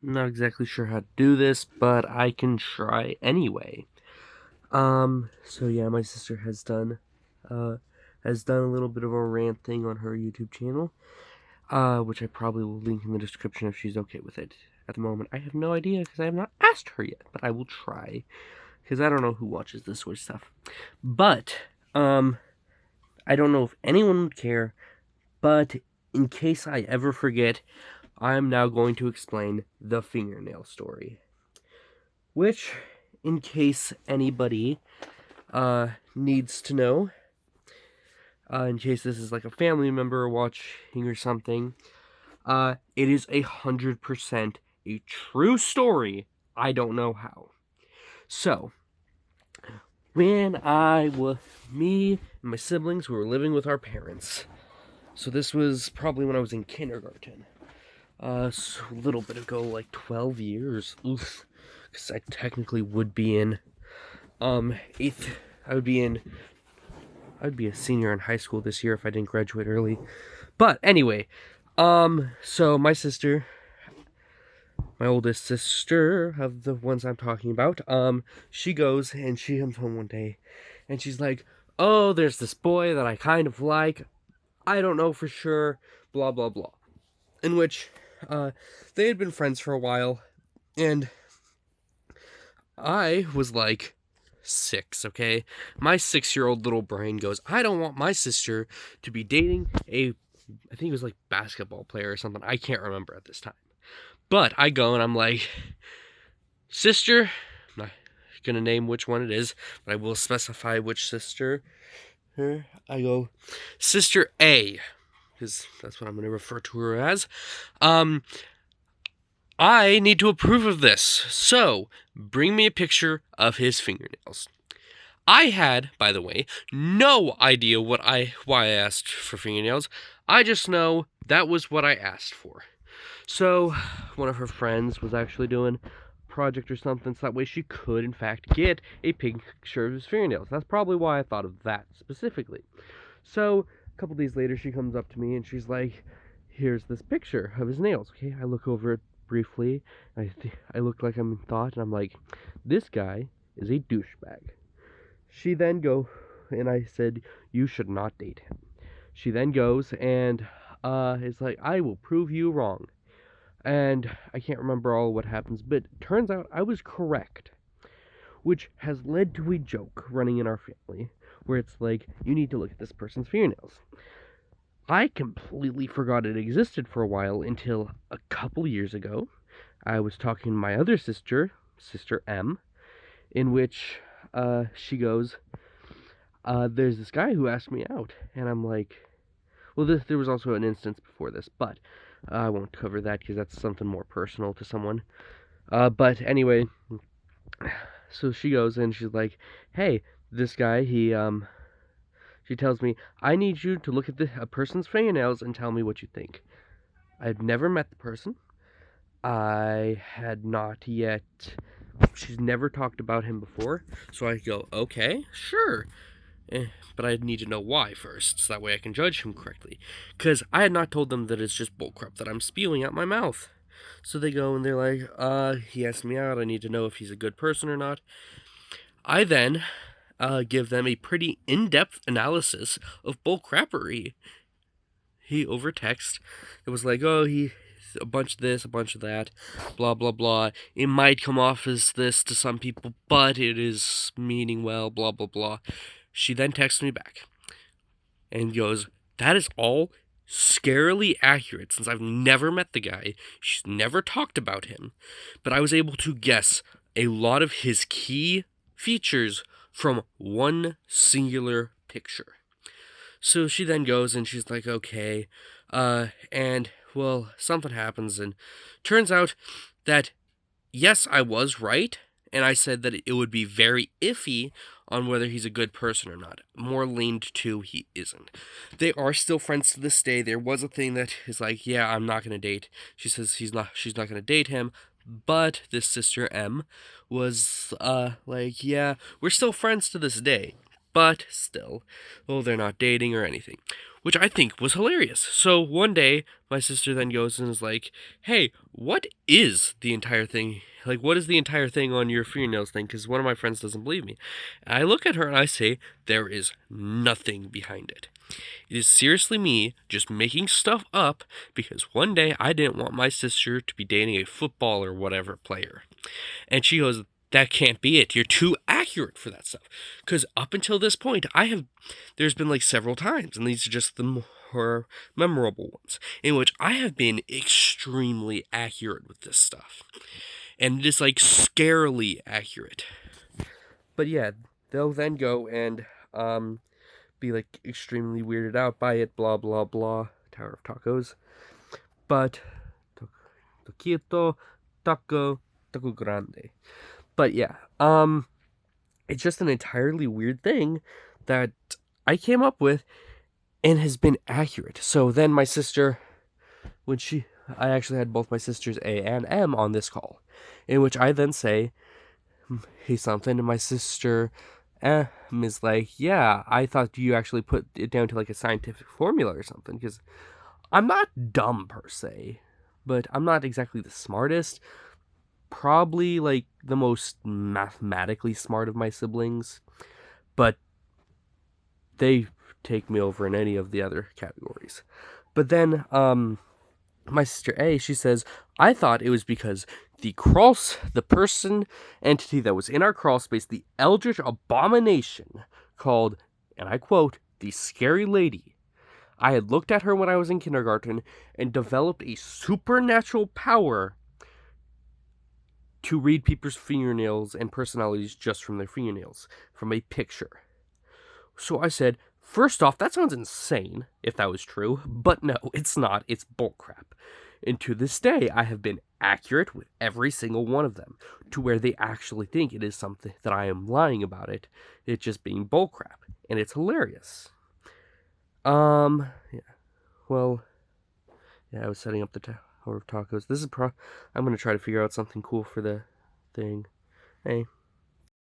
Not exactly sure how to do this, but I can try anyway. So yeah, my sister has done a little bit of a rant thing on her YouTube channel, which I probably will link in the description if she's okay with it. At the moment, I have no idea because I have not asked her yet, but I will try because I don't know who watches this sort of stuff. But I don't know if anyone would care, but in case I ever forget, I'm now going to explain the fingernail story. Which, in case anybody needs to know, in case this is like a family member watching or something, it is 100% a true story. I don't know how. So, me and my siblings were living with our parents. So this was probably when I was in kindergarten. So a little bit ago, like 12 years. Oof. Because I technically would be in, eighth, I would be in, I would be a senior in high school this year if I didn't graduate early. But anyway, so my sister, my oldest sister of the ones I'm talking about, she goes and she comes home one day and she's like, oh, there's this boy that I kind of like. I don't know for sure, blah, blah, blah. In which, they had been friends for a while, and I was like 6, okay? My 6-year-old little brain goes, I don't want my sister to be dating I think it was like basketball player or something. I can't remember at this time. But I go and I'm like, sister, I'm not gonna name which one it is, but I will specify which sister. I go, Sister A, because that's what I'm gonna refer to her as. I need to approve of this, so bring me a picture of his fingernails. I had, by the way, no idea why I asked for fingernails. I just know that was what I asked for. So, one of her friends was actually doing a project or something, so that way she could, in fact, get a picture of his fingernails. That's probably why I thought of that specifically. So, a couple days later, she comes up to me and she's like, here's this picture of his nails. Okay, I look over it briefly. I look like I'm in thought, and I'm like, this guy is a douchebag. She then and I said, you should not date him. She then goes and is like, I will prove you wrong. And I can't remember all what happens, but turns out I was correct, which has led to a joke running in our family where it's like, you need to look at this person's fingernails. I completely forgot it existed for a while until a couple years ago. I was talking to my other sister, Sister M, in which she goes, there's this guy who asked me out. And I'm like, well, there was also an instance before this, but I won't cover that because that's something more personal to someone. But anyway, so she goes and she's like, hey, this guy, she tells me, I need you to look at a person's fingernails and tell me what you think. I've never met the person. I had not yet. She's never talked about him before. So I go, okay, sure. But I need to know why first, so that way I can judge him correctly. Because I had not told them that it's just bullcrap that I'm spewing out my mouth. So they go and they're like, he asked me out. I need to know if he's a good person or not. I then give them a pretty in-depth analysis of bullcrappery. He over text. It was like, oh, he a bunch of this, a bunch of that, blah blah blah. It might come off as this to some people, but it is meaning well, blah blah blah. She then texts me back and goes, that is all scarily accurate since I've never met the guy. She's never talked about him, but I was able to guess a lot of his key features from one singular picture. So she then goes and she's like, okay, and well, something happens, and turns out that yes, I was right, and I said that it would be very iffy on whether he's a good person or not. More leaned to he isn't. They are still friends to this day. There was a thing that is like, yeah, I'm not gonna date. She says she's not gonna date him. But this sister M was like, yeah, we're still friends to this day. But still, well, they're not dating or anything. which I think was hilarious. So one day, my sister then goes and is like, "Hey, what is the entire thing? Like, what is the entire thing on your fingernails thing?" Because one of my friends doesn't believe me. And I look at her and I say, "There is nothing behind it. It is seriously me just making stuff up because one day I didn't want my sister to be dating a football or whatever player." And she goes, "That can't be it. You're too accurate for that stuff." Because up until this point, there's been like several times, and these are just the more memorable ones, in which I have been extremely accurate with this stuff. And it is like scarily accurate. But yeah, they'll then go and be like extremely weirded out by it, blah blah blah. Tower of Tacos. But Toquito, Taco, Taco Grande. But yeah, it's just an entirely weird thing that I came up with and has been accurate. So then my sister, I actually had both my sisters A and M on this call, in which I then say, "Hey, something," and my sister is like, "Yeah, I thought you actually put it down to like a scientific formula or something," because I'm not dumb per se, but I'm not exactly the smartest. Probably like the most mathematically smart of my siblings, but they take me over in any of the other categories. But then my sister A, she says, "I thought it was because the person entity that was in our crawl space, the eldritch abomination called," and I quote, "the scary lady. I had looked at her when I was in kindergarten and developed a supernatural power to read people's fingernails and personalities just from their fingernails, from a picture." So I said, "First off, that sounds insane, if that was true, but no, it's not, it's bullcrap." And to this day, I have been accurate with every single one of them, to where they actually think it is something that I am lying about it just being bullcrap, and it's hilarious. Yeah, well, yeah, I was setting up the Tower of Tacos. I'm gonna try to figure out something cool for the thing. Hey,